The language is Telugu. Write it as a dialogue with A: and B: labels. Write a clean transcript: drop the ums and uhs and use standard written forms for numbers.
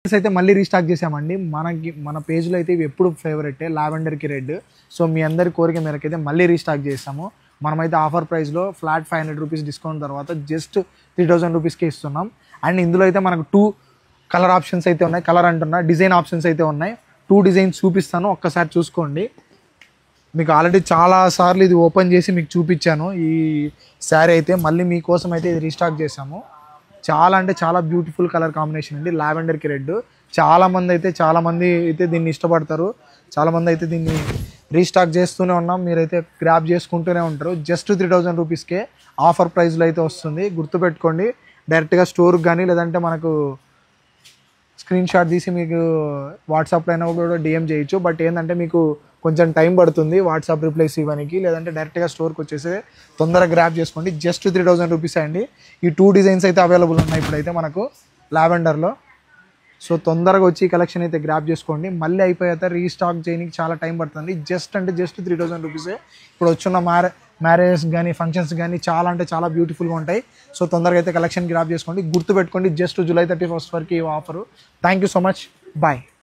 A: అయితే మళ్ళీ రీస్టాక్ చేసామండి. మన పేజ్లో అయితే ఇవి ఎప్పుడు ఫేవరెటే, లావెండర్కి రెడ్. సో మీ అందరి కోరిక మేరకు అయితే మళ్ళీ రీస్టాక్ చేస్తాము. మనమైతే ఆఫర్ ప్రైస్లో ఫ్లాట్ 500 రూపీస్ డిస్కౌంట్ తర్వాత జస్ట్ 3000 రూపీస్కి ఇస్తున్నాం. అండ్ ఇందులో అయితే మనకు 2 కలర్ ఆప్షన్స్ అయితే ఉన్నాయి. కలర్ అంటున్నా, డిజైన్ ఆప్షన్స్ అయితే ఉన్నాయి. 2 డిజైన్స్ చూపిస్తాను, ఒక్కసారి చూసుకోండి. మీకు ఆల్రెడీ చాలా సార్లు ఇది ఓపెన్ చేసి మీకు చూపించాను. ఈ శారీ అయితే మళ్ళీ మీకోసం అయితే ఇది రీస్టాక్ చేసాము. చాలా అంటే చాలా బ్యూటిఫుల్ కలర్ కాంబినేషన్ అండి, లావెండర్కి రెడ్. చాలామంది అయితే దీన్ని ఇష్టపడతారు. చాలామంది అయితే దీన్ని రీస్టాక్ చేస్తూనే ఉన్నాం. మీరైతే గ్రాప్ చేసుకుంటూనే ఉంటారు. జస్ట్ 3000 రూపీస్కే ఆఫర్ ప్రైస్లో అయితే వస్తుంది. గుర్తుపెట్టుకోండి. డైరెక్ట్గా స్టోర్కి కానీ లేదంటే మనకు స్క్రీన్ షాట్ తీసి మీకు వాట్సాప్లో అయినా కూడా డిఎం చేయొచ్చు. బట్ ఏంటంటే మీకు కొంచెం టైం పడుతుంది వాట్సాప్ రిప్లైస్ ఇవ్వడానికి. లేదంటే డైరెక్ట్గా స్టోర్కి వచ్చేసి తొందరగా గ్రాప్ చేసుకోండి. జస్ట్ 3000 రూపీస్ అండి. ఈ 2 డిజైన్స్ అయితే అవైలబుల్ ఉన్నాయి ఇప్పుడైతే మనకు లావెండర్లో. సో తొందరగా వచ్చి కలెక్షన్ అయితే గ్రాప్ చేసుకోండి. మళ్ళీ అయిపోయాక రీస్టాక్ చేయడానికి చాలా టైం పడుతుంది. జస్ట్ 3000 రూపీసే. ఇప్పుడు వచ్చిన మ్యారేజెస్ కానీ ఫంక్షన్స్ కానీ చాలా అంటే చాలా బ్యూటిఫుల్గా ఉంటాయి. సో తొందరగా అయితే కలెక్షన్ గ్రాప్ చేసుకోండి. గుర్తుపెట్టుకోండి, జస్ట్ జూలై 31 వరకు ఈ offer. Thank you so much. Bye.